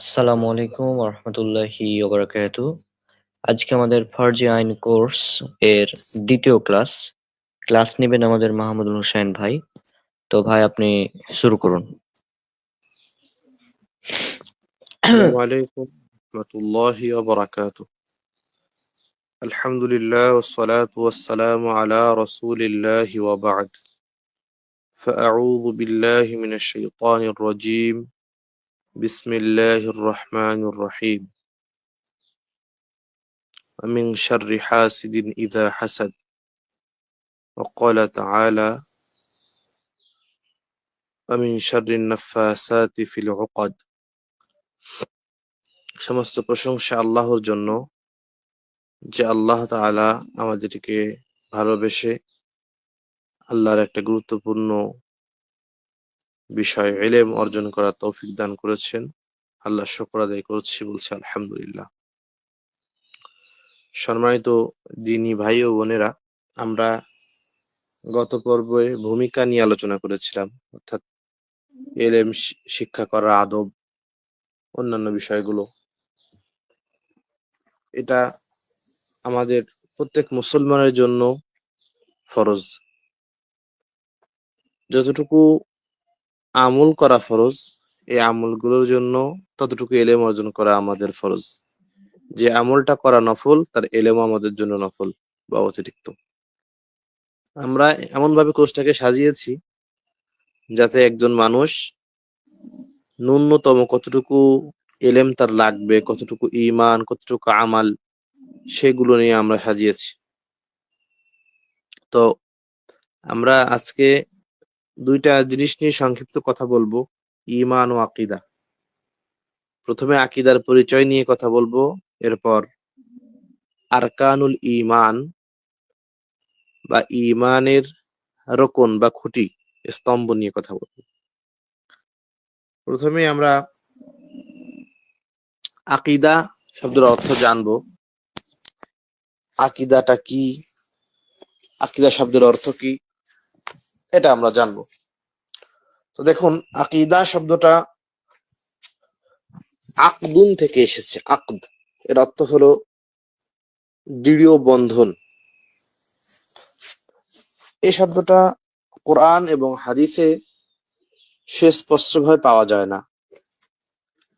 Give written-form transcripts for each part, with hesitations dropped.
আসসালামু আলাইকুম রহমতুল্লাহি ওবারাকাতু। আজকে আমাদের ফরজি আইন কোর্স এর দ্বিতীয় ক্লাস নেবেন আমাদের মাহমুদুল হোসেন ভাই। তো ভাই আপনি শুরু করুন। السلام عليكم ورحمة الله وبركاته. الحمد لله والصلاة والسلام على رسول الله وبعد. فأعوذ بالله من الشيطان الرجيم. بسم الله الرحمن الرحيم. ومن شر حاسد إذا حسد. وقال تعالى: ومن شر النفاسات في العقد. সমস্ত প্রশংসা আল্লাহর জন্য, যে আল্লাহ তাআলা আমাদেরকে ভালোবেসে আল্লাহর একটা গুরুত্বপূর্ণ বিষয় ইলম অর্জন করার তৌফিক দান করেছেন। আল্লাহ শুকর আদায় করছি, বলছি আলহামদুলিল্লাহ। সম্মানিত দিনী ভাই ও বোনেরা, আমরা গত পর্বে ভূমিকা নিয়ে আলোচনা করেছিলাম, অর্থাৎ ইলম শিক্ষা করার আদব, অন্যান্য বিষয়গুলো। এটা আমাদের প্রত্যেক মুসলমানের জন্য ফরজ। যতটুকু আমল করা ফরজ, এই আমলগুলোর জন্য ততটুকু ইলম অর্জন করা আমাদের ফরজ। যে আমলটা করা নফল, তার ইলম আমাদের জন্য নফল বা অতিরিক্ত। আমরা এমন ভাবে কোর্সটাকে সাজিয়েছি যাতে একজন মানুষ ন্যূনতম কতটুকু ইলম তার লাগবে, কতটুকু ঈমান, কতটুকু আমাল, সেগুলো নিয়ে আমরা সাজিয়েছি। তো আমরা আজকে দুইটা জিনিস নিয়ে সংক্ষিপ্ত কথা বলবো, ঈমান ও আকীদা। প্রথমে আকীদার পরিচয় নিয়ে কথা বলবো, এরপর আরকানুল ঈমান বা ঈমানের রকন বা খুঁটি, স্তম্ভ নিয়ে কথা বলবো। প্রথমে আমরা আকীদা শব্দের অর্থ জানবো। আকীদাটা কি, আকীদা শব্দের অর্থ কি, এটা আমরা জানবো। তো দেখুন, আকীদা শব্দটা আকদুন থেকে এসেছে। আকদ এর অর্থ হলো দৃঢ় বন্ধন। এই শব্দটা কোরআন এবং হাদিসে সুস্পষ্টভাবে পাওয়া যায় না।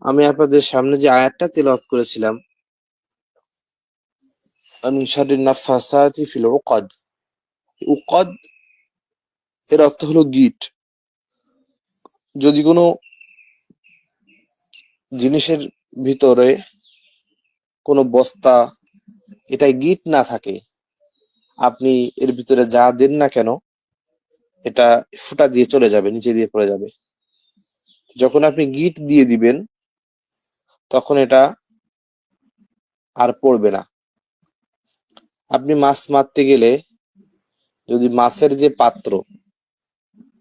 আমি আপনাদের সামনে যে আয়াতটা তিলাওয়াত করেছিলাম, মিন শাররিন নাফাসাতি ফিল উকাদ, উকাদ এর অর্থ হলো গিট। যদি কোনো জিনিসের ভিতরে কোনো বস্তা, এটাই গিট না থাকে, আপনি এর ভিতরে যা দেন না কেন, এটা ফুটা দিয়ে চলে যাবে, নিচে দিয়ে পড়ে যাবে। যখন আপনি গিট দিয়ে দিবেন, তখন এটা আর পড়বে না। আপনি মাছ মারতে গেলে যদি মাছের যে পাত্র,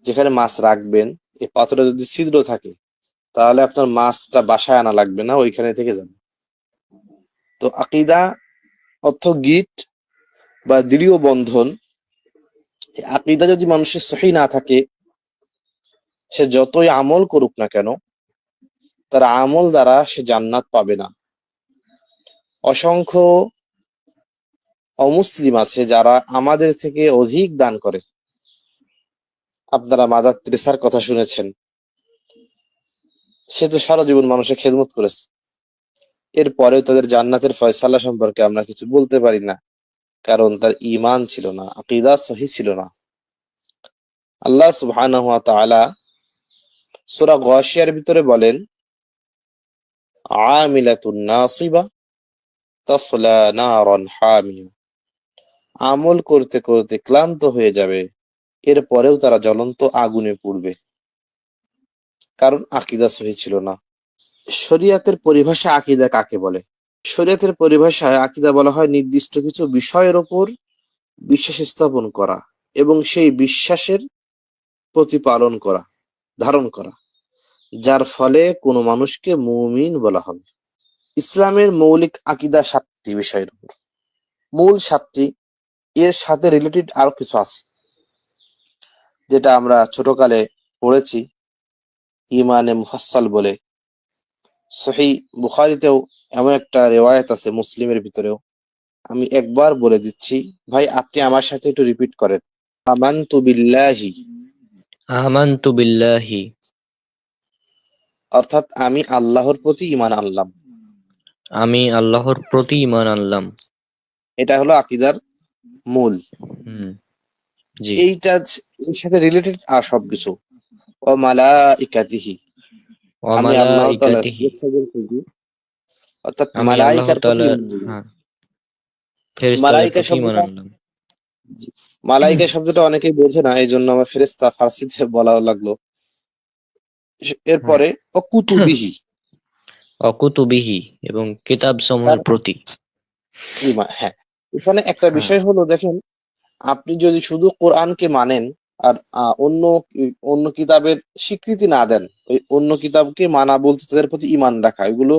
যেখানে মাছ রাখবেন, এই পাত্রটা যদি ছিদ্র থাকে, তাহলে আপনার মাছটা বাসায় আনা লাগবে না, ওইখানে থেকে যাবে। তো আকীদা অর্থ গিট বা দৃঢ় বন্ধন। আকীদা যদি মানুষের সহি না থাকে, সে যতই আমল করুক না কেন, তার আমল দ্বারা সে জান্নাত পাবে না। অসংখ্য অমুসলিম আছে যারা আমাদের থেকে অধিক দান করে। আপনারা মাদার তেরেসার কথা শুনেছেন, সে তো সারা জীবন মানুষের খেদমত করেছে, এরপরেও তাদের জান্নাতের ফয়সালা সম্পর্কে আমরা কিছু বলতে পারি না, কারণ তার ঈমান ছিল না, আকীদা সহি ছিল না। আল্লাহ সুবহানাহু ওয়া তাআলা সূরা গাশিয়ার ভিতরে বলেন, আমিলাতুন নাসিবা তাসলা নারান হামিয়া। আমল করতে করতে ক্লান্ত হয়ে যাবে, এরপরেও তারা জ্বলন্ত আগুনে পুড়বে, কারণ আকীদা সহি ছিল না। শরিয়াতের পরিভাষা আকীদা কাকে বলে? শরিয়াতের পরিভাষায় আকীদা বলা হয় নির্দিষ্ট কিছু বিষয়ের ওপর বিশ্বাস স্থাপন করা এবং সেই বিশ্বাসের প্রতিপালন করা, ধারণ করা, যার ফলে কোনো মানুষকে মুমিন বলা হবে। ইসলামের মৌলিক আকীদা 7টি বিষয়ের উপর, মূল 7টি। এর সাথে রিলেটেড আরো কিছু আছে, যেটা আমরা ছোটকালে পড়েছি ইমানে মুফাসসাল বলে। সহিহ বুখারীতেও এমন একটা রিওয়ায়াত আছে, মুসলিমের ভিতরেও। আমি একবার বলে দিচ্ছি ভাই, আপনি আমার সাথে একটু রিপিট করেন। আমানতু বিল্লাহি, আমানতু বিল্লাহি, অর্থাৎ আমি আল্লাহর প্রতি ঈমান আনলাম। আমি আল্লাহর প্রতি ঈমান আনলাম। এটা হলো আকীদার মূল। হুম, জি। এর সাথে রিলেটেড আর সবকিছু। ও মালাইকাতিহি, ওয়া আমি আল্লাহ তাআলার মালাইকাতিহি, ফেরেশতাদের প্রতি, অর্থাৎ আমি আল্লাহ মালাইকার প্রতি তাআলার, ঈমান আনলাম। হ্যাঁ, ফেরেশতাদের মালাইকা প্রতি ঈমান শব্দটা, আনলাম। জি, মালাইকা শব্দটা অনেকেই বোঝে না, এই জন্য আমার ফেরেশতা ফার্সিতে বলা লাগলো। হ্যাঁ। এরপরে ও কুতুবিহি, অকুতুবিহি, এবং কিতাব তার সমূহের প্রতি। ঈমান। হ্যাঁ, এখানে একটা হ্যাঁ, বিষয় হলো, দেখেন, আপনি যদি শুধু কোরআনকে মানেন আর অন্য অন্য কিতাবের স্বীকৃতি না দেন, ওই অন্য কিতাবকে মানা বলতে তাদের প্রতি ঈমান রাখা, এগুলো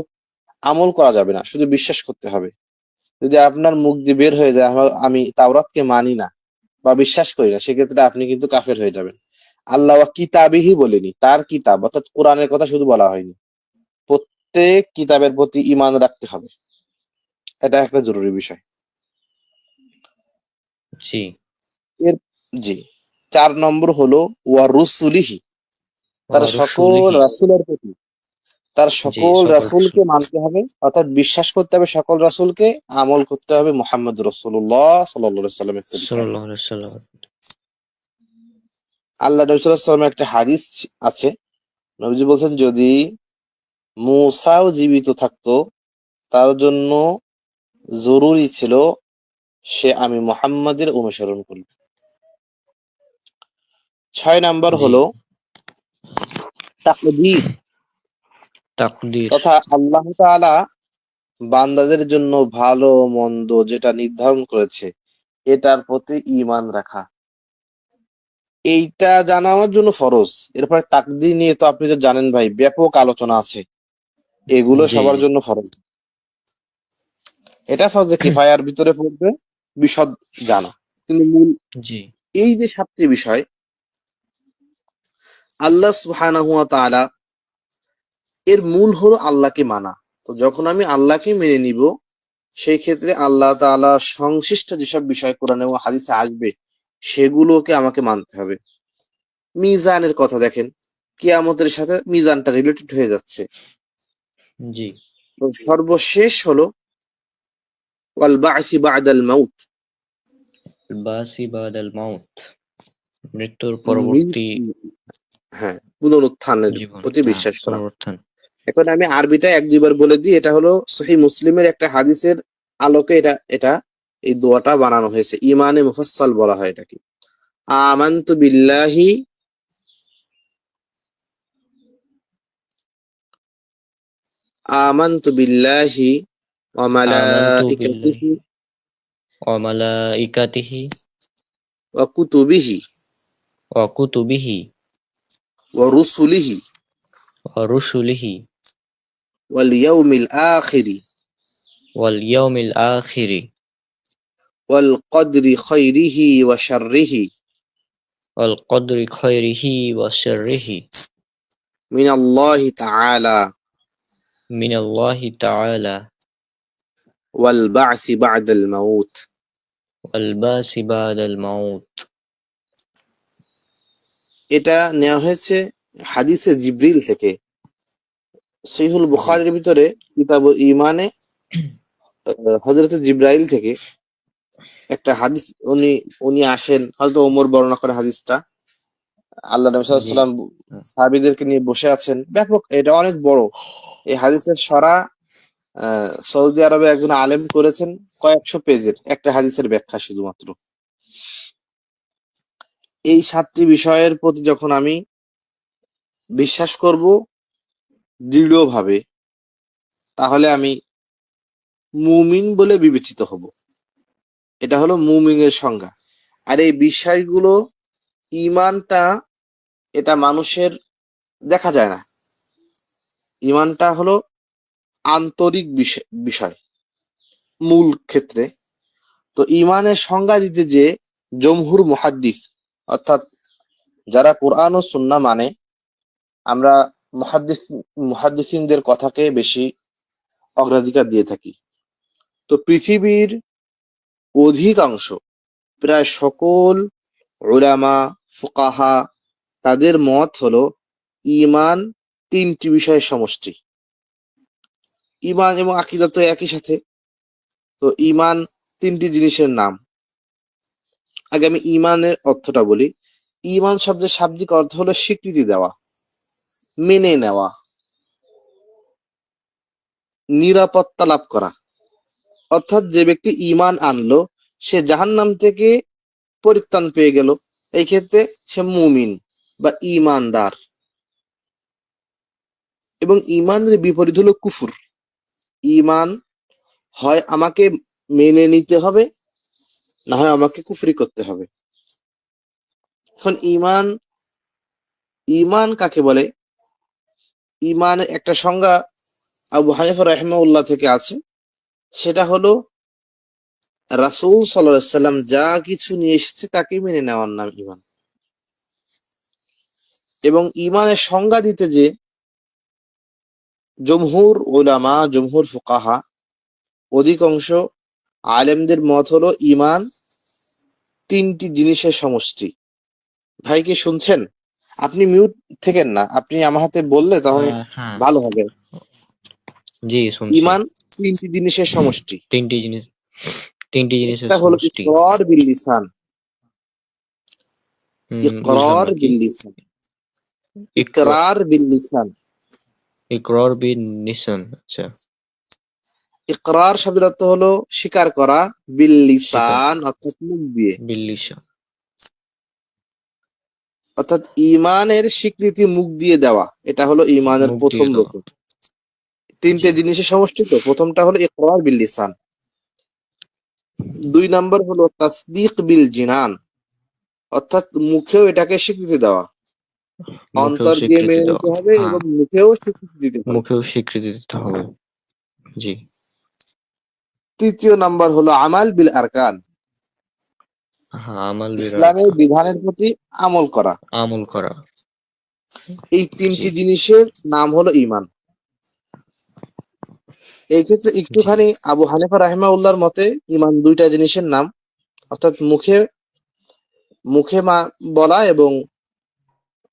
আমল করা যাবে না, শুধু বিশ্বাস করতে হবে। যদি আপনার মুখ দিয়ে বের হয়ে যায় আমি তাওরাতকে মানি না বা বিশ্বাস করি না, সেক্ষেত্রে আপনি কিন্তু কাফের হয়ে যাবেন। আল্লাহ কিতাবিহি বলেনি, তার কিতাব অর্থাৎ কোরআনের কথা শুধু বলা হয়নি, প্রত্যেক কিতাবের প্রতি ঈমান রাখতে হবে। এটা একটা জরুরি বিষয়। জি। এর জি ৪ নম্বর হলো ওয়া রুসুলিহি, তার ওয়া সকল রুসুলিহি, রাসূলের প্রতি, তার জি, সকল সকল রাসূল। রাসূলকে মানতে হবে, অর্থাৎ বিশ্বাস করতে হবে সকল রাসূলকে, আমল করতে হবে মুহাম্মদ রাসূলুল্লাহ সাল্লাল্লাহু আলাইহি সাল্লামের তরিকায়। সাল্লাল্লাহু আলাইহি ওয়াসাল্লাম। আল্লাহ নবী সাল্লাল্লাহু আলাইহি ওয়াসাল্লামের একটা হাদিস আছে, নবীজি বলছেন, যদি মূসাও জীবিত থাকতো, তার জন্য জরুরি ছিল সে আমি মুহাম্মাদের অনুসরণ করবে। ৬ নাম্বার জি। হলো তাকদীর, তাকদীর, তথা আল্লাহ তাআলা বান্দাদের জন্য ভালো মন্দ যেটা নির্ধারণ করেছে এটার প্রতি ঈমান রাখা, এইটা জানা আমার জন্য ফরজ। এরপরে তাকদীর নিয়ে তো আপনি তো জানেন ভাই, ব্যাপক আলোচনা আছে, এগুলো জি, সবার জি। জন্য ফরজ। এটা ফরজে কিফায়ার ভিতরে পড়বে, বিশদ জানা। কিন্তু মূল জি, এই যে ৭টি বিষয়, আল্লাহ সুবহানাহু ওয়া তাআলা এর মূল হলো আল্লাহকে মানা। তো যখন আমি আল্লাহকে মেনে নিব, সেই ক্ষেত্রে আল্লাহ তাআলা সংশ্লিষ্ট যেসব বিষয় কোরআন এবং হাদিসে আসবে সেগুলোকে আমাকে মানতে হবে। মিজানের কথা দেখেন, কিয়ামতের সাথে মিজানটা রিলেটেড হয়ে যাচ্ছে। জি। এবং সর্বশেষ হলো ওয়াল বা'সি বা'দাল মাউত, বাসি বাদাল মাউত, মৃত্যুর পরবর্তী মৃত্যু, হ্যাঁ, পুনরুত্থানের জীবন, প্রতি হ্যাঁ, বিশ্বাস করা। পুনরুত্থান। এখন আমি আরবিটা ১-২ বার বলে দিই, এটা হলো সহিহ মুসলিমের একটা হাদিসের আলোকে এটা এটা এই দোয়াটা বানানো হয়েছে। ইমানে মুফাসসাল বলা হয় এটাকে। আমানতু বিল্লাহি, আমানতু বিল্লাহি ওয়া আমানতু বিল্লাহি মালাইকাতিহি ওয়া মালাইকাতিহি ওয়া কুতুবিহি ওয়া কুতুবিহি ওয়া রুসুলিহি ওয়া রুসুলিহি ওয়াল ইয়াউমিল আখিরি ওয়াল ইয়াউমিল আখিরি ওয়াল কদরি খাইরিহি ওয়া শাররিহি ওয়াল কদরি খায়রিহি ওয়া শাররিহি মিনাল্লাহি তাআলা মিনাল্লাহি তাআলা ওয়াল বা'সি বা'দাল মাউত। ওয়াল বাসি বাদাল মাউত। এটা নেওয়া হয়েছে হাদিসে জিবরিল থেকে। সহিহুল জি, বুখারীর ভিতরে কিতাবুল ঈমানে হযরত জিবরাইল থেকে একটা হাদিস, উনি উনি আসেন, হযরত ওমর বর্ণনা করে হাদিসটা। আল্লাহ নবী সাল্লাল্লাহু জি, আলাইহি ওয়াসাল্লাম সাহাবীদেরকে নিয়ে বসে আছেন, ব্যাপক, এটা অনেক বড়। এই হাদিসের সরা সৌদি আরবে একজন আলেম করেছেন, কয়েকশো পেজের একটা হাদিসের ব্যাখ্যা শুধুমাত্র। এই ৭টি বিষয়ের প্রতি যখন আমি বিশ্বাস করব দৃঢ়ভাবে, তাহলে আমি মুমিন বলে বিবেচিত হব। এটা হলো মুমিনের সংজ্ঞা। আর এই বিষয়গুলো, ঈমানটা, এটা মানুষের দেখা যায় না। ঈমানটা হলো আন্তরিক বিষয় মূল ক্ষেত্রে। তো ঈমানের সংজ্ঞা দিতে যে জমহুর মুহাদ্দিস, অর্থাৎ যারা কোরআন ও সুন্নাহ মানে, আমরা মুহাদ্দিসিনদের কথাকে বেশি অগ্রাধিকার দিয়ে থাকি। তো পৃথিবীর অধিকাংশ, প্রায় সকল উলামা, ফুকাহা, তাদের মত হলো ঈমান ৩টি বিষয়ের সমষ্টি। ঈমান এবং আকীদা তো একই সাথে। তো ঈমান ৩টি জিনিসের নাম। আগে আমি ঈমানের অর্থটা বলি। ঈমান শব্দের শাব্দিক অর্থ হলো স্বীকৃতি দেওয়া, মেনে নেওয়া, নিরাপত্তা লাভ করা। অর্থাৎ যে ব্যক্তি ঈমান আনলো সে জাহান্নাম থেকে পরিত্রাণ পেয়ে গেল। এই ক্ষেত্রে সে মুমিন বা ঈমানদার। এবং ঈমানের বিপরীত হলো কুফর। ঈমান হয় আমাকে মেনে নিতে হবে, না হয় আমাকে কুফরি করতে হবে। এখন ঈমান কাকে বলে? ঈমানের একটা সংজ্ঞা আবু হানিফা রাহিমাহুল্লাহ থেকে আছে। সেটা হলো রাসূল সাল্লাল্লাহু আলাইহি সাল্লাম যা কিছু নিয়ে এসেছে তাকে মেনে নেওয়ার নাম ঈমান। এবং ঈমানের সংজ্ঞা দিতে যে জমহুর উলামা, জমহুর ফুকাহা, অধিকাংশ আলেমদের মত হলো ঈমান ৩টি জিনিসের সমষ্টি। ভাই কি শুনছেন? আপনি মিউট থেকেন না, আপনি আমার হাতে বললে তাহলে হ্যাঁ, ভালো হবে। জি শুনছি। ঈমান ৩টি জিনিসের সমষ্টি। তিনটি জিনিস, তিনটি জিনিসের একটা হলো সমষ্টি। ইকরার বিল লিসান, বুঝলাম ইকরার না কি? বিল লিসান, ইকরা ইকরার বিল লিসান। ইকরার বিন নিসান, আচ্ছা। ইকরার শব্দের অর্থ হলো স্বীকার করা, বিল স্বীকার লিসান করা, অর্থাৎ মুখ দিয়ে। বিল্লিশা। অর্থাৎ ঈমানের স্বীকৃতি মুখ দিয়ে দেওয়া, এটা হলো ঈমানের মুখ প্রথম দিয়ে দেওয়া। রূপ। জি। ৩টে জিনিসের সমষ্টি। তো প্রথমটা হলো ইকরার বিল লিসান। ২ নাম্বার হলো তাসদীক বিল জিনান, অর্থাৎ মুখেও এটাকে স্বীকৃতি দেওয়া। মুখেও অন্তর দিয়ে স্বীকৃতি মেনে দেওয়া। নিতে হবে হ্যাঁ, এবং মুখেও স্বীকৃতি দিতে হবে। মুখেও স্বীকৃতি দিতে হবে। জি। ৩য় নাম্বার হলো আমাল বিল আরকান, হ্যাঁ, আমাল বিল ইসলামের আরকান, বিধানের প্রতি আমল করা। আমল করা। এই জি, ৩টি জিনিসের নাম হলো ঈমান। এই ক্ষেত্রে জি, একটুখানি আবু হানিফা রাহিমাহুল্লাহর মতে ঈমান ২টা জিনিসের নাম, অর্থাৎ মুখে মুখে বলা এবং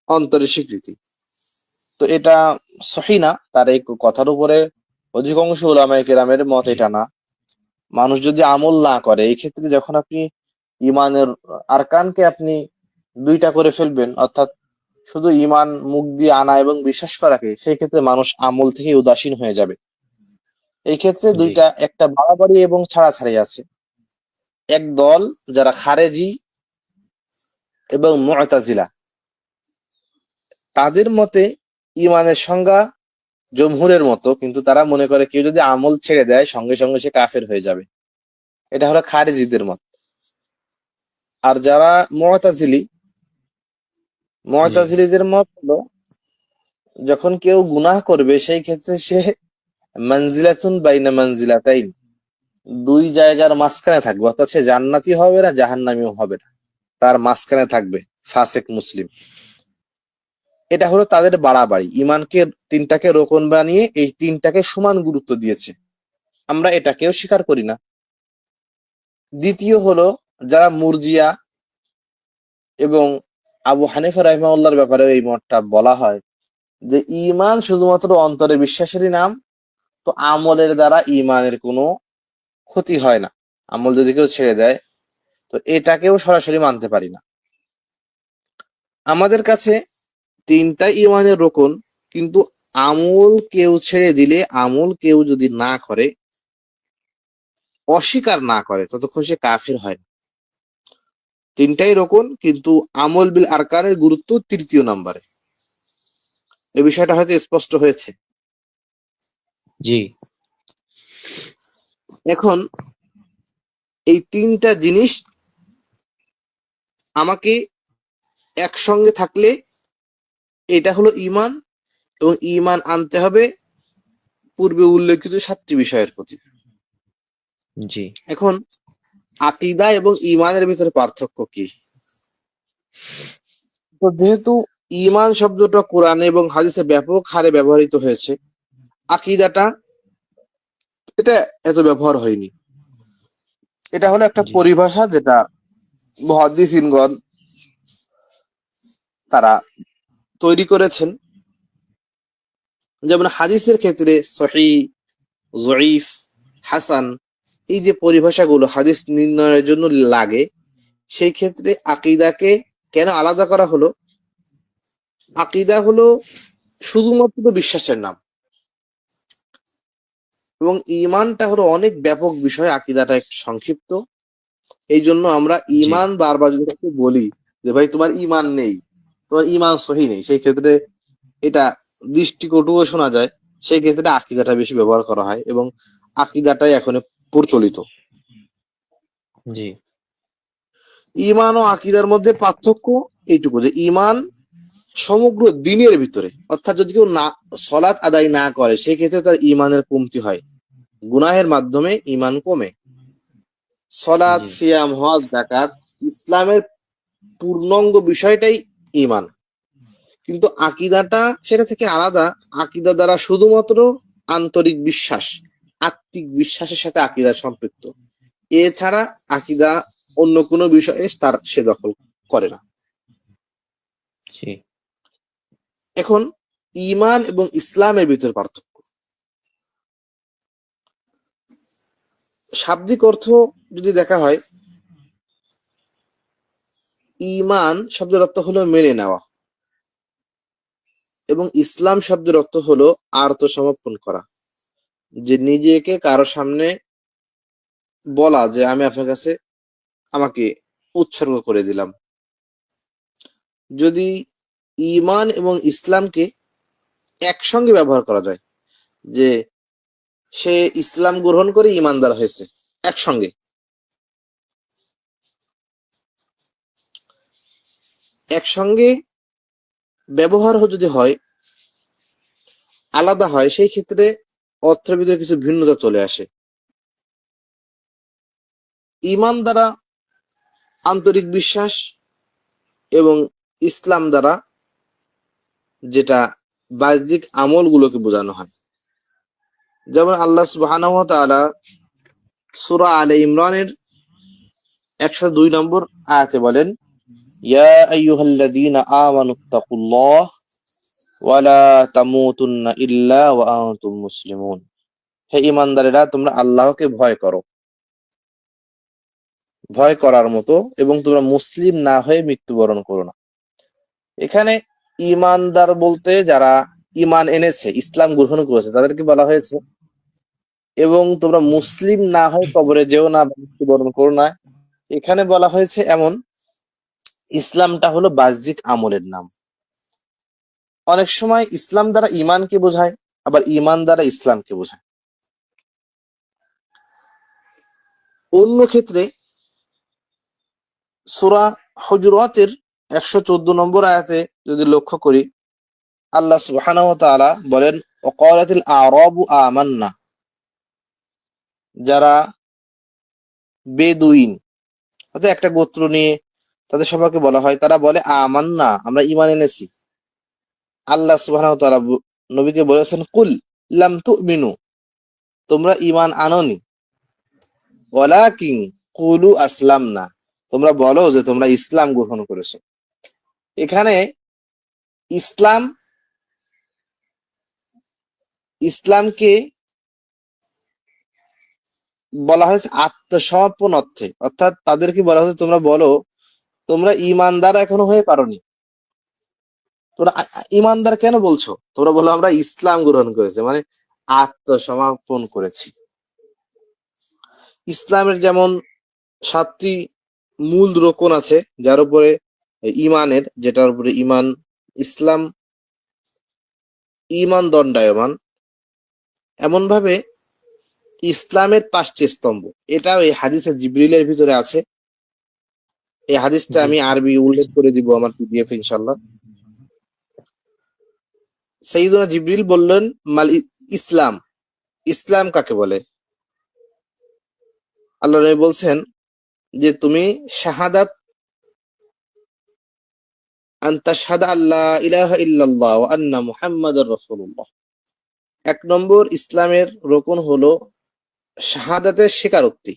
অন্তরে স্বীকৃতি। তো এটা সহি না, তার এই কথার উপরে অধিকাংশ উলামায়ে কেরামের মত এটা না। মানুষ যদি আমল না করে, এই ক্ষেত্রে যখন আপনি ঈমানের আরকানকে আপনি ২টা করে ফেলবেন, অর্থাৎ শুধু ঈমান মুখ দিয়ে আনা এবং বিশ্বাস করাকে, সেই ক্ষেত্রে মানুষ আমল থেকে উদাসীন হয়ে যাবে। এই ক্ষেত্রে জি, একটা বাড়াবাড়ি এবং ছাড়াছাড়ি আছে। এক দল যারা খারেজি এবং মু'তাজিলা, তাদের মতে ঈমানের সংজ্ঞা জমহুরের মতো, কিন্তু তারা মনে করে কেউ যদি আমল ছেড়ে দেয় সঙ্গে সঙ্গে সে কাফের হয়ে যাবে। এটা হলো খারেজিদের মত। আর যারা জি, মু'তাজিলীদের মত হলো যখন কেউ গুনাহ করবে সেই ক্ষেত্রে সে মানজিলাতুন বাইনা মানজিলাতাইন, ২ জায়গার মাঝখানে থাকবে। অর্থাৎ সে জান্নাতি হবে না, জাহান্নামীও হবে না, তার মাঝখানে থাকবে, ফাসেক মুসলিম। এটা হলো তাদের বাড়াবাড়ি। ঈমানকে ৩টাকে রোকন বানিয়ে এই ৩টাকে সমান গুরুত্ব দিয়েছে। আমরা এটাকেও স্বীকার করি না। দ্বিতীয় হলো যারা মুরজিয়া এবং আবু হানিফা রাহিমাহুল্লাহর ব্যাপারে এই মতটা বলা হয় যে ঈমান শুধুমাত্র অন্তরে বিশ্বাসেরই নাম। তো আমলের দ্বারা ঈমানের কোনো ক্ষতি হয় না। আমল যদি কেউ ছেড়ে দেয়, তো এটাকেও সরাসরি মানতে পারি না। আমাদের কাছে ৩টাই ঈমানের রোকন, কিন্তু আমল কেউ ছেড়ে দিলে, আমল কেউ যদি না করে, অস্বীকার না করে, ততক্ষণ সে কাফের হয় না। ৩টাই রোকন, কিন্তু আমল বিল আরকানের গুরুত্ব ৩য় নাম্বারে। এই বিষয়টা হয়তো স্পষ্ট হয়েছে। জি, এখন এই ৩টা জিনিস আমাকে একসঙ্গে থাকলে এটা হলো ঈমান, এবং ঈমান আনতে হবে পূর্বে উল্লেখিত ৭টি বিষয়ের প্রতি। জি, এখন আকীদা এবং ঈমানের ভিতরে পার্থক্য কি? তো যেহেতু ঈমান শব্দটা কোরআনে এবং হাদিসে ব্যাপক হারে ব্যবহৃত হয়েছে। আকীদাটা এটা এত ব্যবহার হয়নি। এটা হলো একটা জি পরিভাষা যেটা মুহাদ্দিসিনগণ তারা তৈরি করেছেন। যেমন হাদিসের ক্ষেত্রে সহিহ, জয়ীফ, হাসান, এই যে পরিভাষাগুলো হাদিস নির্ণয়ের জন্য লাগে, সেই ক্ষেত্রে আকীদাকে কেন আলাদা করা হলো? আকীদা হলো শুধুমাত্র বিশ্বাসের নাম, এবং ঈমানটা হলো অনেক ব্যাপক বিষয়, আকীদাটা একটু সংক্ষিপ্ত। এই জন্য আমরা জি ঈমান বারবার যদি কাউকে বলি যে ভাই তোমার ঈমান নেই, তোমার ঈমান সহি নেই, সেই ক্ষেত্রে এটা দৃষ্টিকটুও শোনা যায়। সেই ক্ষেত্রে আকীদাটা বেশি ব্যবহার করা হয়, এবং আকীদাটাই এখন প্রচলিত। জি ঈমান ও আকীদার মধ্যে পার্থক্য এইটুকু যে ঈমান সমগ্র দিনের ভিতরে, অর্থাৎ যদি কেউ না সলাৎ আদায় না করে সেই ক্ষেত্রে তার ঈমানের কমতি হয়, গুনাহের মাধ্যমে ঈমান কমে। সলাৎ, জি সিয়াম, হজ, যাকাত ইসলামের পূর্ণাঙ্গ বিষয়টাই ঈমান। কিন্তু আকীদাটা সেটা থেকে আলাদা। আকীদা দ্বারা শুধুমাত্র আন্তরিক বিশ্বাস, আত্মিক বিশ্বাসের সাথে আকীদা সম্পৃক্ত। এছাড়া আকীদা অন্য কোনো বিষয়ে তার সে দখল করে না। জি এখন ঈমান এবং ইসলামের ভিতর পার্থক্য। শাব্দিক অর্থ যদি দেখা হয়, ঈমান শব্দের অর্থ হলো মেনে নেওয়া, এবং ইসলাম শব্দের অর্থ হলো আত্মসমর্পণ করা, যে নিজেকে কারো সামনে বলা যে আমি আপনার কাছে আমাকে উৎসর্গ করে দিলাম। যদি ঈমান এবং ইসলামকে একসঙ্গে ব্যবহার করা যায়, যে সে ইসলাম গ্রহণ করে ঈমানদার হয়েছে, একসঙ্গে একসঙ্গে ব্যবহার যদি হয়, আলাদা হয়, সেই ক্ষেত্রে অর্থের ভিতরে কিছু ভিন্নতা চলে আসে। ঈমান দ্বারা আন্তরিক বিশ্বাস, এবং ইসলাম দ্বারা যেটা বাহ্যিক আমলগুলোকে বোঝানো হয়। যেমন আল্লাহ সুবহানাহু ওয়া তাআলা সূরা আলে ইমরানের 102 নম্বর আয়াতে বলেন, ইয়া আইয়ুহাল্লাযীনা আমানুত্তাকুল্লাহ ওয়া লা তামুতুন্না ইল্লা ওয়া আনতুম মুসলিমুন। হে ঈমানদারেরা, তোমরা আল্লাহকে ভয় করো, ভয় করার মতো, এবং তোমরা মুসলিম না হয়ে মৃত্যুবরণ করো না। এখানে ঈমানদার বলতে যারা ঈমান এনেছে, ইসলাম গ্রহণ করেছে, তাদেরকে বলা হয়েছে। এবং তোমরা মুসলিম না হয়ে কবরে যেও না বা মৃত্যুবরণ করো না, এখানে বলা হয়েছে এমন। ইসলামটা হলো বাহ্যিক আমলের নাম। অনেক সময় ইসলাম দ্বারা ঈমানকে বোঝায়, আবার ঈমান দ্বারা ইসলামকে বোঝায়। অন্য ক্ষেত্রে সূরা হুজুরাতের 114 নম্বর আয়াতে যদি লক্ষ্য করি, আল্লাহ সুবহানাহু ওয়া তাআলা বলেন, ওয়াকালাতিল আ'রাবু আমান্না, যারা বেদুইন, অর্থাৎ একটা গোত্র নিয়ে তাদের সবাইকে বলা হয়, তারা বলে আমান্না, আমরা ঈমান এনেছি। আল্লাহ সুবহানাহু ওয়া তাআলা নবীকে বলেছেন, কুল লাম তুমিনু, তোমরা ঈমান আনোনি, ওয়ালাকিন কুলু আসলামনা, তোমরা বলো যে তোমরা ইসলাম গ্রহণ করেছো। এখানে ইসলাম, ইসলামকে বলা হয়েছে আত্মসমর্পণ অর্থে, অর্থাৎ তাদেরকে বলা হয়েছে তোমরা বলো তোমরা ঈমানদার এখনো হয়ে পারোনি। তোমরা ঈমানদার কেন বলছো? তোমরা বলো আমরা ইসলাম গ্রহণ করেছি, মানে আত্মসমর্পণ করেছি। ইসলামের যেমন 7টি মূল রোকন আছে, যার উপরে ঈমানের, যেটার উপরে ঈমান, ইসলাম, ঈমান দণ্ডায়মান। এমন ভাবে ইসলামের 5টি স্তম্ভ, এটাও এই হাদিসে জিবরিলের ভিতরে আছে। এই হাদিসটা জি আমি আরবি উল্লেখ করে দিব আমার পিডিএফ ইনশাল্লাহ। সাইয়্যিদুনা জিবরিল বললেন, মাল ইসলাম, ইসলাম কাকে বলে? আল্লাহ নবী বলছেন যে তুমি শাহাদাত আন তাশহাদা আল্লা ইলাহা ইল্লাল্লাহ ওয়া আন্না মুহাম্মাদুর রাসূলুল্লাহ। ১ নম্বর ইসলামের রোকন হলো শাহাদাতের স্বীকারোক্তি।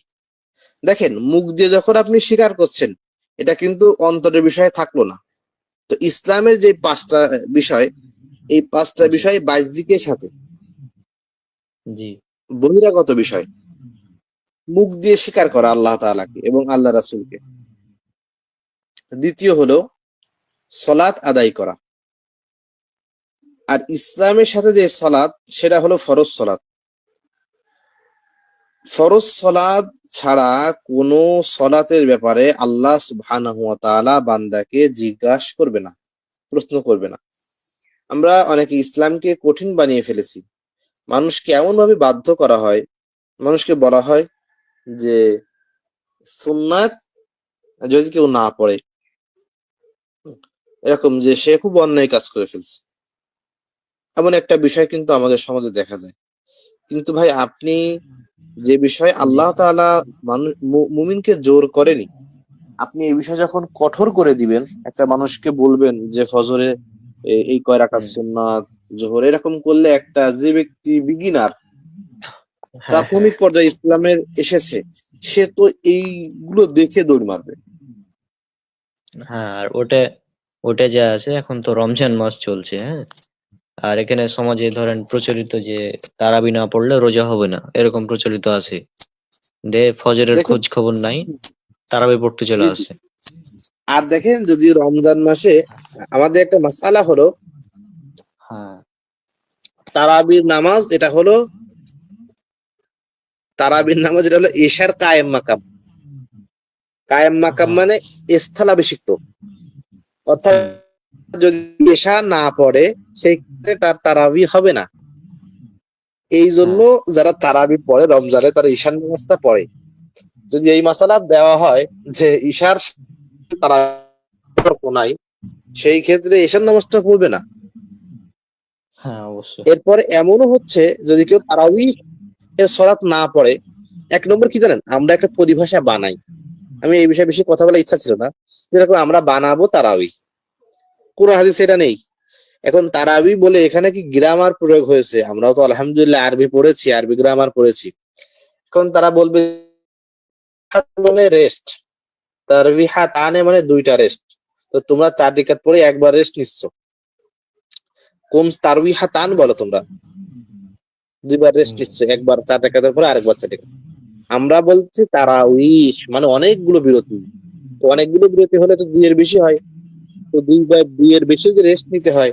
দেখেন, মুখ দিয়ে যখন আপনি স্বীকার করছেন, এটা কিন্তু অন্তরের বিষয় থাকলো না। তো ইসলামের যে ৫টা বিষয়, এই ৫টা জি বিষয় বাহ্যিকের সাথে জি বহিরাগত বিষয়। মুখ দিয়ে স্বীকার করা আল্লাহ তাআলাকে এবং আল্লাহ রাসূলকে। দ্বিতীয় হলো সলাত আদায় করা। আর ইসলামের সাথে যে সলাত, সেটা হলো ফরজ সলাত। ফরজ সলাত ছাড়া কোনো সলাতের ব্যাপারে আল্লাহ সুবহানাহু ওয়া তাআলা বান্দাকে জিজ্ঞাসা করবে না, প্রশ্ন করবে না। আমরা অনেকে ইসলামকে কঠিন বানিয়ে ফেলেছি। মানুষকে এমন ভাবে বাধ্য করা হয়, মানুষকে বলা হয় যে সুন্নাত যদি কেউ না পড়ে, এরকম যে সে খুব অন্যায় কাজ করে ফেলছে, এমন একটা বিষয় কিন্তু আমাদের সমাজে দেখা যায়। কিন্তু ভাই, আপনি যে বিষয়ে জি আল্লাহ তাআলা মুমিনকে জোর করেনি, আপনি এই বিষয় যখন কঠোর করে দিবেন, একটা মানুষকে বলবেন যে ফজরে এই কয় রাকাত হুম সুন্নাত, জোহর এরকম করলে, একটা যে ব্যক্তি বিগিনার, হ্যাঁ হ্যাঁ প্রাথমিক পর্যায়ে ইসলামের এসেছে, সে তো এইগুলো দেখে দৌড় মারবে। হ্যাঁ। আর ওটা ওটা যা আছে, এখন তো রমজান মাস চলছে, হ্যাঁ। আর এখানে সমাজে ধরেন প্রচলিত যে তারাবি না পড়লে রোজা হবে না, এরকম প্রচলিত আছে। ফজরের দেখুন, খোঁজ খবর নাই, তারাবি পড়তে চলে জি জি, আসে। আর দেখেন, যদি রমজান মাসে আমাদের একটা মাসআলা হলো হ্যাঁ তারাবির নামাজ, এটা হলো তারাবির নামাজ, এটা হলো এশার কায়েম মাকাম। কায়েম মাকাম হ্যাঁ। মানে স্থলাভিষিক্ত, অর্থাৎ হুম যদি এশা না পড়ে, সেই ক্ষেত্রে তার তারাবি হবে না। এই জন্য হ্যাঁ যারা তারাবি পড়ে রমজানে, তারা ঈশান নামাজটা পড়ে। যদি এই মাসালা দেওয়া হয় যে ঈশার তারাবি নাই, সেই ক্ষেত্রে ঈশান নামাজটা পড়বে না। হ্যাঁ অবশ্যই। এরপরে এমনও হচ্ছে, যদি কেউ তারাবি এর সলাত না পড়ে, ১ নম্বর কি জানেন, আমরা একটা পরিভাষা বানাই। আমি এই বিষয়ে বেশি কথা বলার ইচ্ছা ছিল না। যেরকম আমরা বানাবো তারাবি, কোন হাদিসে এটা নেই। এখন তারাবি বলে এখানে কি গ্রামার প্রয়োগ হয়েছে? আমরাও তো আলহামদুলিল্লাহ আরবি পড়েছি, আরবি গ্রামার পড়েছি। এখন তারা বলবে মানে রেস্ট, তারবিহা তানে মানে ২টা রেস্ট। তো তোমরা ৪ রিকাত পড়ে একবার রেস্ট নিচ্ছ, কোন তারবিহা তান বলো তোমরা? ২বার রেস্ট হুম নিচ্ছ, একবার ৪ রিকাতের পরে আরেকবার ৪ রিকাত। আমরা বলছি তারাউইহ মানে অনেকগুলো বিরতি। তো অনেকগুলো বিরতি হলে তো ২ এর বেশি হয়। তো ২ এর বেশি যদি রেস্ট নিতে হয়,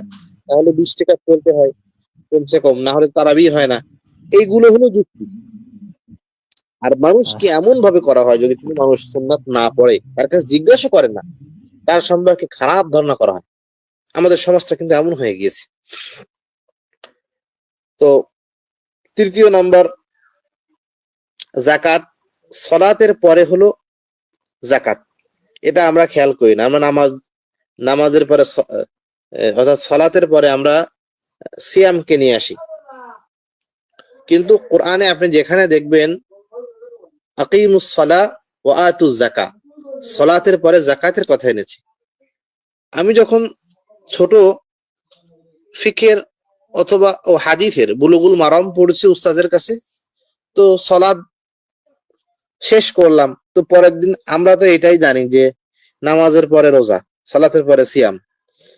তাহলে ২০ রিকাত পড়তে হয় কমসে কম, না হলে তারাবি হয় না। এইগুলো হলো যুক্তি। আর মানুষকে আচ্ছা। এমন ভাবে করা হয়, যদি কোনো মানুষ সুন্নাত না পড়ে, তার কাছে জিজ্ঞাসা করে না, তার সম্পর্কে খারাপ ধারণা করা হয়। আমাদের সমাজটা কিন্তু এমন হয়ে গিয়েছে। তো ৩য় নাম্বার, যাকাত। সলাতের পরে হলো যাকাত। এটা আমরা খেয়াল করি না। আমরা নামাজের পরে অর্থাৎ সলাতের পরে আমরা সিয়ামকে নিয়ে আসি। কিন্তু কোরআনে আপনি যেখানে দেখবেন আকিমুস সালাহ ওয়া আতুজ যাকাহ, সলাতের পরে যাকাতের কথা এনেছে। আমি যখন ছোট ফিকের অথবা হাদিসের বুলুগুল মারাম পড়ছি উস্তাদের কাছে, তো সলাদ শেষ করলাম, তো পরের দিন আমরা তো এটাই জানি যে নামাজের পরে রোজা, সলাতের পরে সিয়াম।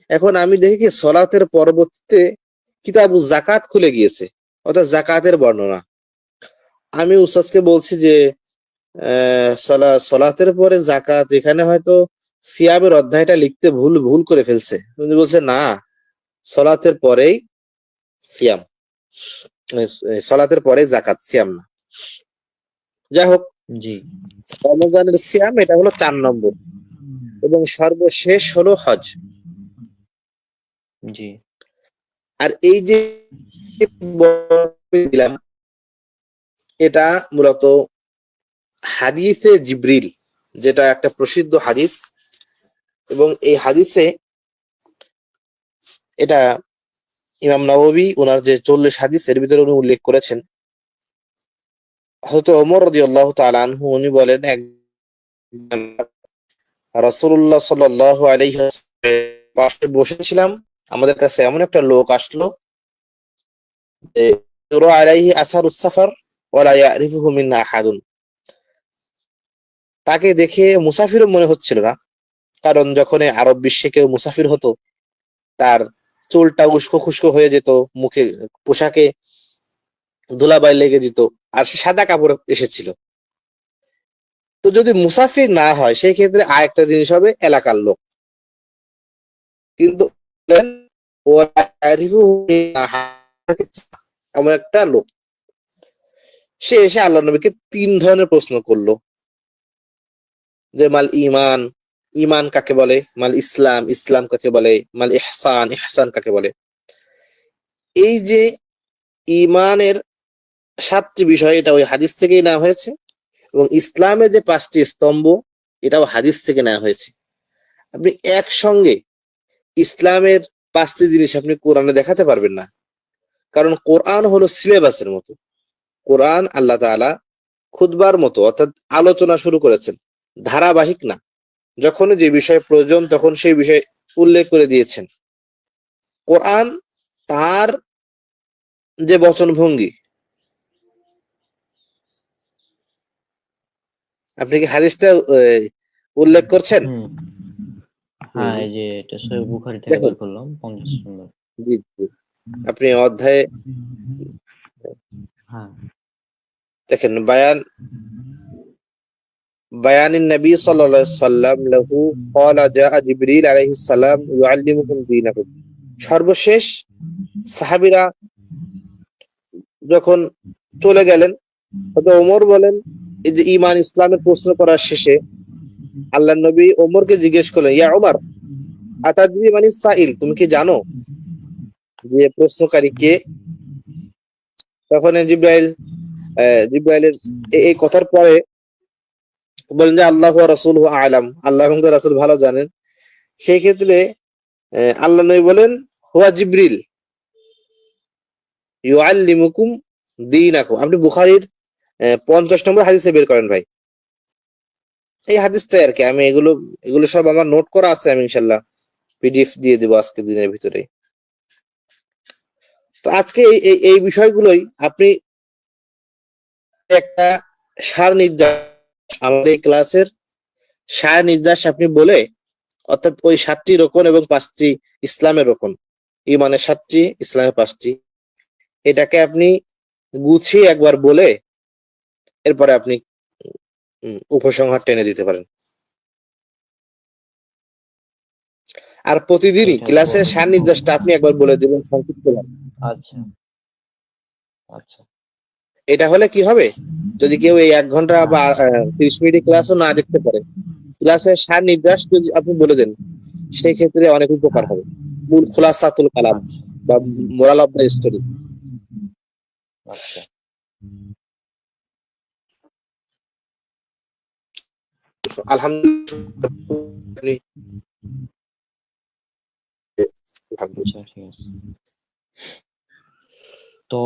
এখন আমি দেখি কি সলাতের পরবর্তীতে কিতাবু জাকাত খুলে গিয়েছে, অর্থাৎ জাকাতের বর্ণনা। আমি উস্তাদকে বলছি যে সলাতের পরে জাকাত, এখানে হয়তো সিয়ামের অধ্যায়টা লিখতে ভুল ভুল করে ফেলছে। উনি বলছে না, সলাতের পরেই সিয়াম, সলাতের পরে জাকাত, সিয়াম না। যাই হোক, জি রমজানের সিয়াম এটা হলো ৪ নম্বর, এবং সর্বশেষ হলো হজ। জি আর এই যে দিলাম, এটা মূলত হাদিসে জিব্রিল, যেটা একটা প্রসিদ্ধ হাদিস, এবং এই হাদিসে এটা ইমাম নববী ওনার যে ৪০ হাদিস, এর ভিতরে উনি উল্লেখ করেছেন, হযরত ওমর রাদিয়াল্লাহু তাআলা আনহু উনি বলেন, রাসূলুল্লাহ সাল্লাল্লাহু আলাইহি ওয়াসাল্লাম পাশে বসেছিলাম, আমাদের কাছে এমন একটা লোক আসলো যে ইউরা আলাইহি আসারুস সাফার ওয়ালা ইয়ারিফুহু মিন্না আহাদুন। তাকে দেখে মুসাফিরও মনে হচ্ছিল না, কারণ যখন এই আরব বিশ্বে কেউ মুসাফির হতো তার চুলটা উস্কো খুস্কো হয়ে যেত, মুখে পোশাকে ধুলাবালি লেগে যেত, আর সে সাদা কাপড়ে এসেছিল। তো যদি মুসাফির না হয় সেই ক্ষেত্রে আরেকটা জিনিস হবে এলাকার লোক, কিন্তু এমন একটা লোক। সে এসে আল্লাহ নবীকে 3 ধরনের প্রশ্ন করলো, যে মাল ইমান, ইমান কাকে বলে, মাল ইসলাম, ইসলাম কাকে বলে, মাল ইহসান, ইহসান কাকে বলে। এই যে ইমানের 7টি বিষয়, এটা ওই হাদিস থেকেই নেওয়া হয়েছে, এবং ইসলামের যে 5টি স্তম্ভ এটাও হাদিস থেকে নেওয়া হয়েছে। আপনি একসঙ্গে ইসলামের 5টি জিনিস আপনি কোরআনে দেখাতে পারবেন না, কারণ কোরআন হলো সিলেবাসের মতো। কোরআন আল্লাহ তাআলা খুতবার মতো, অর্থাৎ আলোচনা শুরু করেছেন, ধারাবাহিক না। যখন যে বিষয় প্রয়োজন তখন সেই বিষয় উল্লেখ করে দিয়েছেন। কোরআন তার যে বচন ভঙ্গি, আপনি কি হাদিসটা উল্লেখ করছেন? হুম। হ্যাঁ, এই যে এটা সহিহ বুখারী থেকে দেখুন, বের করলাম 50 নম্বর। জি, জি। আপনি অধ্যায়ে হ্যাঁ। দেখেন, বায়ানিন নবী সাল্লাল্লাহু আলাইহি সাল্লাম লাহু ক্বালা জাআ জিবরিল আলাইহিস সালাম ইউআল্লিমুকুম দীনাকুম। সর্বশেষ সাহাবীরা যখন চলে গেলেন, তবে ওমর বলেন, এই যে ঈমান ইসলামের প্রশ্ন করার শেষে আল্লাহর নবী ওমরকে জিজ্ঞেস করলেন, ইয়া ওমর, আতাদরি মানিস সাইল, তুমি কি জানো যে প্রশ্নকারী কে? তখন জিব্রাইলের এই কথার পরে বলেন যে আল্লাহু ওয়া রাসূলুহু আ'লাম, আল্লাহ এবং তার রাসূল ভালো জানেন। সেই ক্ষেত্রে আল্লাহ নবী বলেন, হুয়া জিবরিল ইউআল্লিমুকুম দীনাকুম। আপনি বুখারীর 50 নম্বর হাদিসে বের করেন ভাই। এই হাদিসটাই আর কি, আমি এগুলো সব আমার নোট করা আছে, আমি ইনশাআল্লাহ পিডিএফ দিয়ে দেবো আজকে দিনের ভিতরে। তো আজকে এই বিষয়গুলোই আপনি একটা সার নির্যাস, আমাদের এই ক্লাসের সার নির্যাস আপনি বলে, অর্থাৎ ওই 7টি রোকন এবং 5টি ইসলামের রোকন, ইমানের 7টি, ইসলামের 5টি, এটাকে আপনি গুছিয়ে একবার বলে এরপরে আপনি উপসংহার টেনে দিতে পারেন। আর প্রতিদিনই এটা তো ক্লাসের সার নির্যাসটা আপনি একবার বলে দিবেন সংক্ষিপ্ত। আচ্ছা, আচ্ছা। এটা হলে কি হবে, যদি কেউ এই 1 ঘন্টা বা 30 মিনিট ক্লাসও না দেখতে পারে, ক্লাসের সার নির্যাস যদি আপনি বলে দেন, সেই ক্ষেত্রে অনেক উপকার হ্যাঁ, হবে। মূল খুলাসাতুল কালাম আচ্ছা, বা মোরাল অফ দ্য স্টোরি। আচ্ছা। আলহামদুলিল্লাহ। আচ্ছা, ঠিক আছে। তো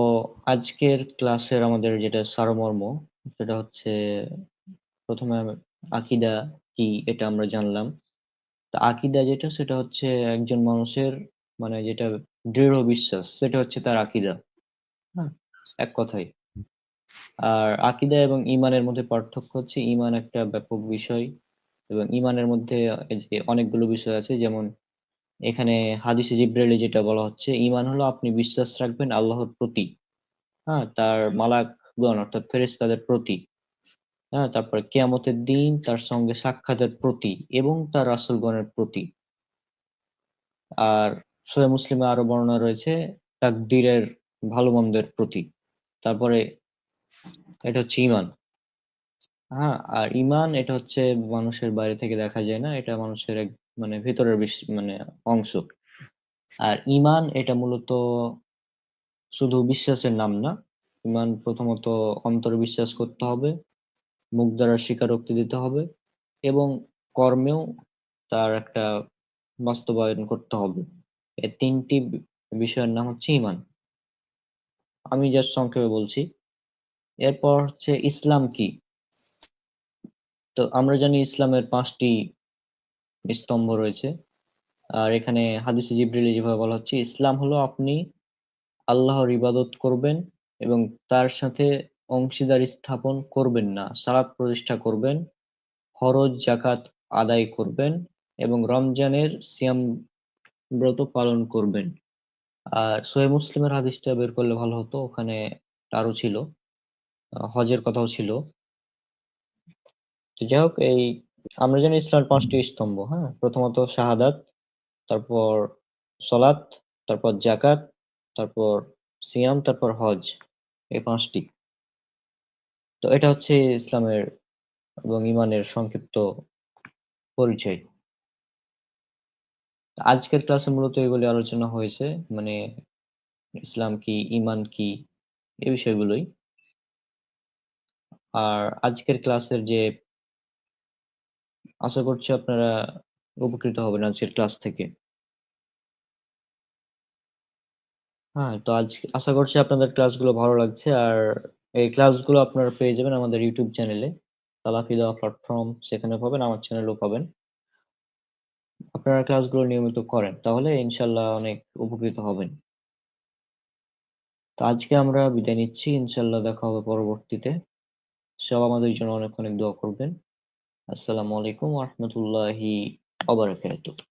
আজকের ক্লাসের আমাদের যেটা সারমর্ম, সেটা হচ্ছে প্রথমে আকীদা কি এটা আমরা জানলাম। তো আকীদা যেটা সেটা হচ্ছে একজন মানুষের মানে যেটা দৃঢ় বিশ্বাস, সেটা হচ্ছে তার আকীদা। হ্যাঁ, এক কথায়। আর আকীদা এবং ঈমানের মধ্যে পার্থক্য হচ্ছে ঈমান একটা ব্যাপক বিষয় এবং ঈমানের মধ্যে এই যে অনেকগুলো বিষয় আছে, যেমন এখানে হাদিসে জিবরাইলে যেটা বলা হচ্ছে, ঈমান হলো আপনি বিশ্বাস রাখবেন আল্লাহর প্রতি, হ্যাঁ, তার মালাকগণ অর্থাৎ ফেরেশতাদের প্রতি, হ্যাঁ, তারপরে কিয়ামতের দিন, তার সঙ্গে সাক্ষাতের প্রতি এবং তার রাসূলগণের প্রতি। আর সহিহ মুসলিমে আরো বর্ণনা রয়েছে তাকদীরের ভালো মন্দের প্রতি। তারপরে এটা হচ্ছে ঈমান। হ্যাঁ, আর ঈমান এটা হচ্ছে মানুষের বাইরে থেকে দেখা যায় না, এটা মানুষের এক মানে ভেতরের মানে অংশ। আর ঈমান এটা মূলত শুধু বিশ্বাসের নাম না। ঈমান প্রথমত অন্তরে বিশ্বাস করতে হবে, মুখ দ্বারা স্বীকারোক্তি দিতে হবে এবং কর্মেও তার একটা বাস্তবায়ন করতে হবে। এই 3টি বিষয়ের নাম হচ্ছে ঈমান। আমি জাস্ট সংক্ষেপে বলছি। এরপর হচ্ছে ইসলাম কি? তো আমরা জানি ইসলামের 5টি স্তম্ভ রয়েছে। আর এখানে হাদিসে জিবরিলে যেভাবে বলা হচ্ছে, ইসলাম হলো আপনি আল্লাহর ইবাদত করবেন এবং তার সাথে অংশীদারি স্থাপন করবেন না, সালাত প্রতিষ্ঠা করবেন, ফরজ জাকাত আদায় করবেন এবং রমজানের সিয়াম ব্রত পালন করবেন। আর সহিহ মুসলিমের হাদিসটা বের করলে ভালো হতো, ওখানে আরো ছিল, হজের কথাও ছিল। তো যাই হোক, এই আমরা জানি ইসলামের 5টি স্তম্ভ, হ্যাঁ, প্রথমত শাহাদাত, তারপর সলাত, তারপর জাকাত, তারপর সিয়াম, তারপর হজ, এই 5টি। তো এটা হচ্ছে ইসলামের এবং ইমানের সংক্ষিপ্ত পরিচয়। আজকের ক্লাসে মূলত এগুলি আলোচনা হয়েছে, মানে ইসলাম কি, ইমান কি, এই বিষয়গুলোই। আর আজকের ক্লাসের যে, আশা করছি আপনারা উপকৃত হবেন আজকের ক্লাস থেকে। হ্যাঁ, তো আজ আশা করছি আপনাদের ক্লাসগুলো ভালো লাগছে। আর এই ক্লাসগুলো আপনারা পেয়ে যাবেন আমাদের ইউটিউব চ্যানেলে, সালাফিদা প্ল্যাটফর্ম, সেখানে পাবেন, আমার চ্যানেলেও পাবেন। আপনারা ক্লাসগুলো নিয়মিত করেন, তাহলে ইনশাল্লাহ অনেক উপকৃত হবেন। তো আজকে আমরা বিদায় নিচ্ছি, ইনশাল্লাহ দেখা হবে পরবর্তীতে। সব আমাদের জন্য অনেক অনেক দোয়া করবেন। আসসালামু আলাইকুম ওয়া রাহমাতুল্লাহি ওয়া বারাকাতুহু।